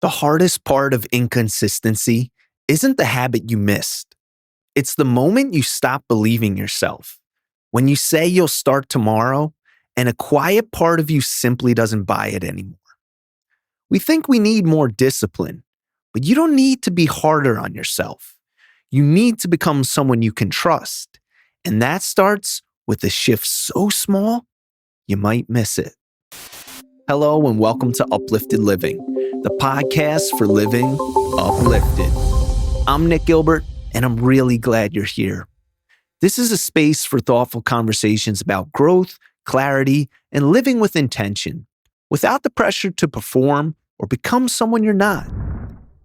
The hardest part of inconsistency isn't the habit you missed. It's the moment you stop believing yourself. When you say you'll start tomorrow, and a quiet part of you simply doesn't buy it anymore. We think we need more discipline, but you don't need to be harder on yourself. You need to become someone you can trust. And that starts with a shift so small, you might miss it. Hello, and welcome to Uplifted Living, the podcast for living uplifted. I'm Nick Gilbert, and I'm really glad you're here. This is a space for thoughtful conversations about growth, clarity, and living with intention, without the pressure to perform or become someone you're not.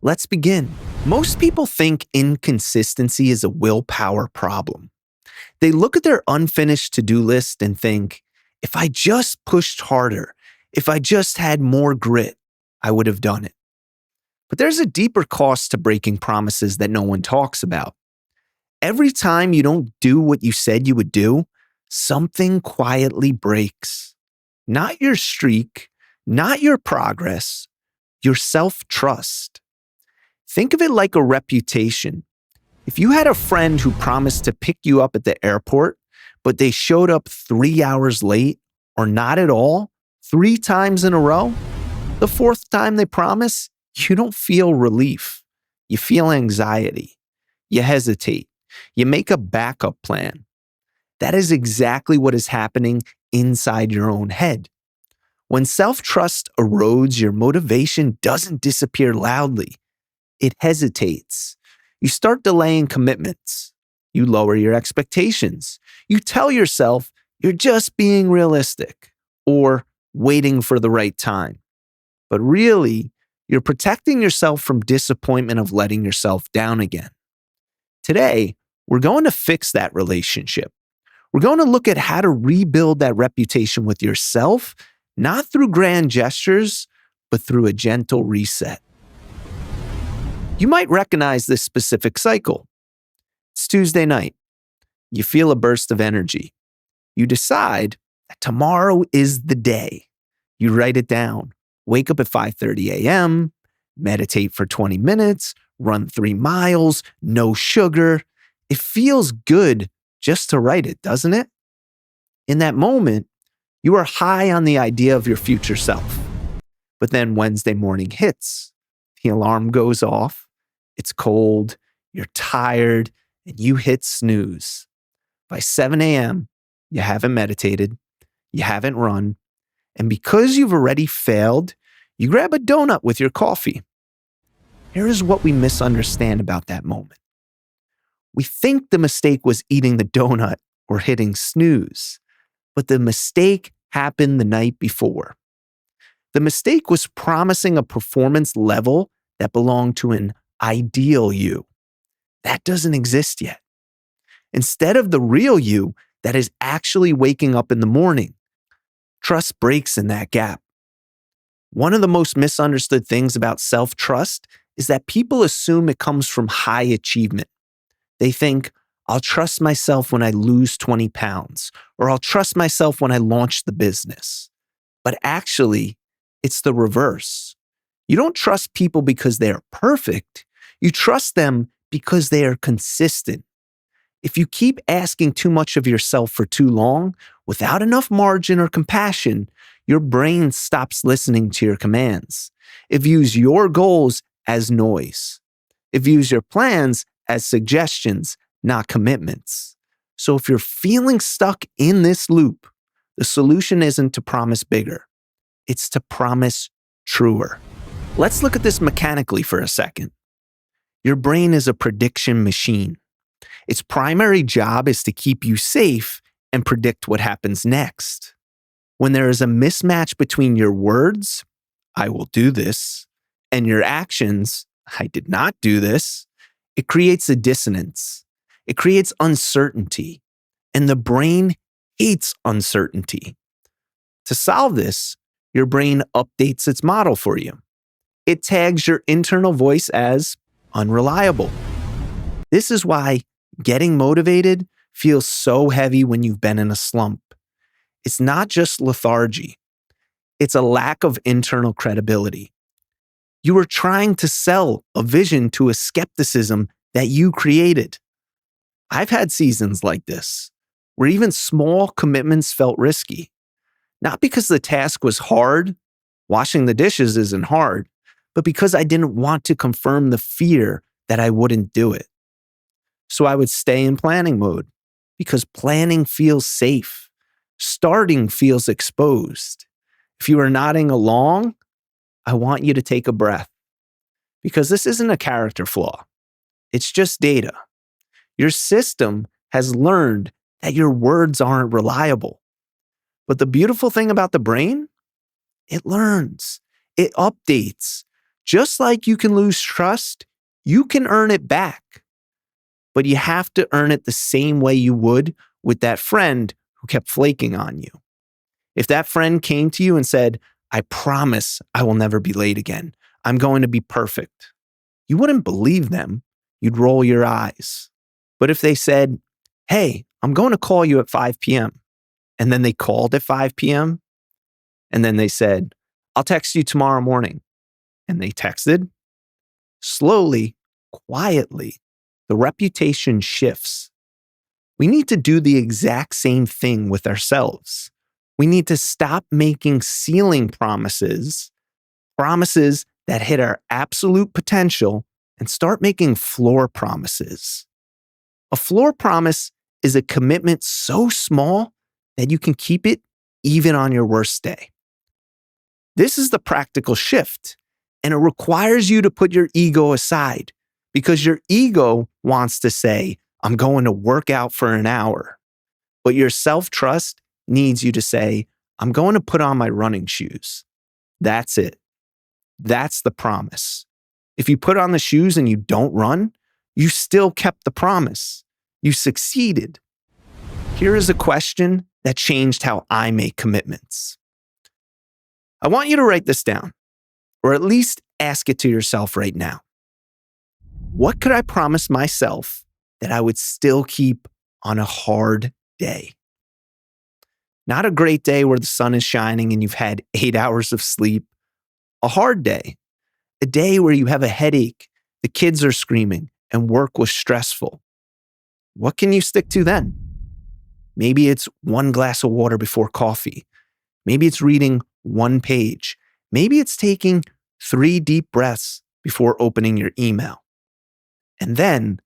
Let's begin. Most people think inconsistency is a willpower problem. They look at their unfinished to-do list and think, if I just pushed harder, if I just had more grit, I would have done it. But there's a deeper cost to breaking promises that no one talks about. Every time you don't do what you said you would do, something quietly breaks. Not your streak, not your progress, your self-trust. Think of it like a reputation. If you had a friend who promised to pick you up at the airport, but they showed up 3 hours late or not at all, 3 times in a row, the 4th time they promise, you don't feel relief. You feel anxiety. You hesitate. You make a backup plan. That is exactly what is happening inside your own head. When self-trust erodes, your motivation doesn't disappear loudly. It hesitates. You start delaying commitments. You lower your expectations. You tell yourself you're just being realistic or waiting for the right time. But really, you're protecting yourself from disappointment of letting yourself down again. Today, we're going to fix that relationship. We're going to look at how to rebuild that reputation with yourself, not through grand gestures, but through a gentle reset. You might recognize this specific cycle. It's Tuesday night. You feel a burst of energy. You decide that tomorrow is the day. You write it down. Wake up at 5:30 a.m., meditate for 20 minutes, run 3 miles, no sugar. It feels good just to write it, doesn't it? In that moment, you are high on the idea of your future self. But then Wednesday morning hits. The alarm goes off. It's cold. You're tired. And you hit snooze. By 7 a.m., you haven't meditated. You haven't run. And because you've already failed, you grab a donut with your coffee. Here is what we misunderstand about that moment. We think the mistake was eating the donut or hitting snooze, but the mistake happened the night before. The mistake was promising a performance level that belonged to an ideal you. That doesn't exist yet. Instead of the real you that is actually waking up in the morning, trust breaks in that gap. One of the most misunderstood things about self-trust is that people assume it comes from high achievement. They think, I'll trust myself when I lose 20 pounds, or I'll trust myself when I launch the business. But actually, it's the reverse. You don't trust people because they are perfect. You trust them because they are consistent. If you keep asking too much of yourself for too long, without enough margin or compassion, your brain stops listening to your commands. It views your goals as noise. It views your plans as suggestions, not commitments. So if you're feeling stuck in this loop, the solution isn't to promise bigger. It's to promise truer. Let's look at this mechanically for a second. Your brain is a prediction machine. Its primary job is to keep you safe and predict what happens next. When there is a mismatch between your words, I will do this, and your actions, I did not do this, it creates a dissonance. It creates uncertainty, and the brain hates uncertainty. To solve this, your brain updates its model for you. It tags your internal voice as unreliable. This is why getting motivated feels so heavy when you've been in a slump. It's not just lethargy. It's a lack of internal credibility. You were trying to sell a vision to a skepticism that you created. I've had seasons like this, where even small commitments felt risky. Not because the task was hard, washing the dishes isn't hard, but because I didn't want to confirm the fear that I wouldn't do it. So I would stay in planning mode because planning feels safe. Starting feels exposed. If you are nodding along, I want you to take a breath because this isn't a character flaw. It's just data. Your system has learned that your words aren't reliable. But the beautiful thing about the brain, it learns, it updates. Just like you can lose trust, you can earn it back. But you have to earn it the same way you would with that friend who kept flaking on you. If that friend came to you and said, I promise I will never be late again. I'm going to be perfect. You wouldn't believe them. You'd roll your eyes. But if they said, hey, I'm going to call you at 5 p.m. and then they called at 5 p.m. and then they said, I'll text you tomorrow morning. And they texted. Slowly, quietly, the reputation shifts. We need to do the exact same thing with ourselves. We need to stop making ceiling promises that hit our absolute potential, and start making floor promises. A floor promise is a commitment so small that you can keep it even on your worst day. This is the practical shift, and it requires you to put your ego aside because your ego wants to say, I'm going to work out for an hour. But your self-trust needs you to say, I'm going to put on my running shoes. That's it. That's the promise. If you put on the shoes and you don't run, you still kept the promise. You succeeded. Here is a question that changed how I make commitments. I want you to write this down, or at least ask it to yourself right now. What could I promise myself that I would still keep on a hard day? Not a great day where the sun is shining and you've had 8 hours of sleep. A hard day. A day where you have a headache, the kids are screaming, and work was stressful. What can you stick to then? Maybe it's 1 glass of water before coffee. Maybe it's reading 1 page. Maybe it's taking 3 deep breaths before opening your email. And then,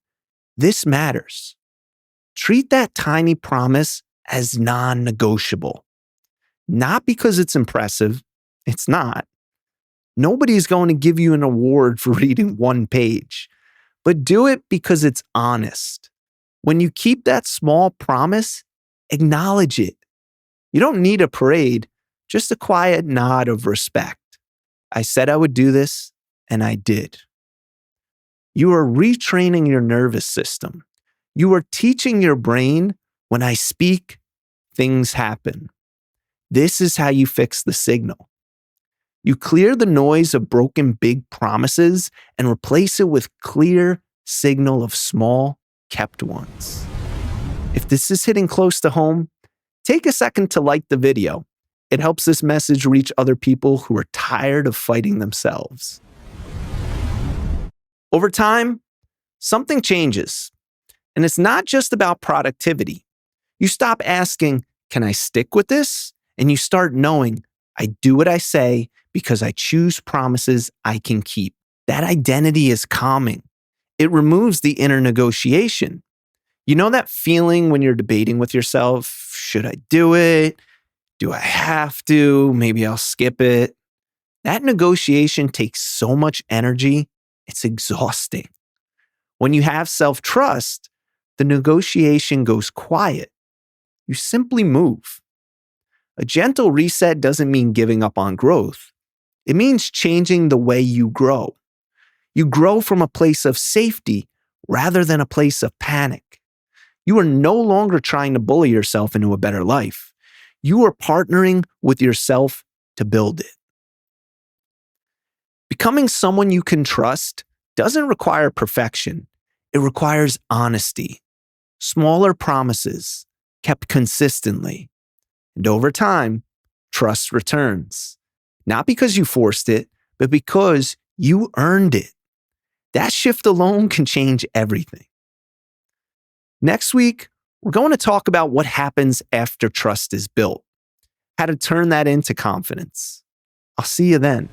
this matters. Treat that tiny promise as non-negotiable. Not because it's impressive. It's not. Nobody's going to give you an award for reading 1 page. But do it because it's honest. When you keep that small promise, acknowledge it. You don't need a parade, just a quiet nod of respect. I said I would do this, and I did. You are retraining your nervous system. You are teaching your brain, when I speak, things happen. This is how you fix the signal. You clear the noise of broken big promises and replace it with clear signal of small, kept ones. If this is hitting close to home, take a second to like the video. It helps this message reach other people who are tired of fighting themselves. Over time, something changes. And it's not just about productivity. You stop asking, can I stick with this? And you start knowing, I do what I say because I choose promises I can keep. That identity is calming. It removes the inner negotiation. You know that feeling when you're debating with yourself, should I do it? Do I have to? Maybe I'll skip it. That negotiation takes so much energy, it's exhausting. When you have self-trust, the negotiation goes quiet. You simply move. A gentle reset doesn't mean giving up on growth. It means changing the way you grow. You grow from a place of safety rather than a place of panic. You are no longer trying to bully yourself into a better life. You are partnering with yourself to build it. Becoming someone you can trust doesn't require perfection. It requires honesty, smaller promises kept consistently. And over time, trust returns. Not because you forced it, but because You earned it. That shift alone can change everything. Next week, we're going to talk about what happens after trust is built, how to turn that into confidence. I'll see you then.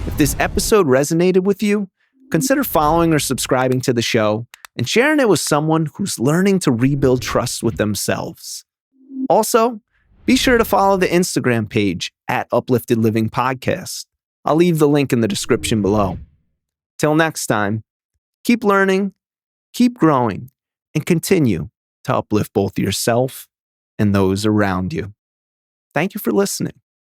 If this episode resonated with you, consider following or subscribing to the show and sharing it with someone who's learning to rebuild trust with themselves. Also, be sure to follow the Instagram page at Uplifted Living Podcast. I'll leave the link in the description below. Till next time, keep learning, keep growing, and continue to uplift both yourself and those around you. Thank you for listening.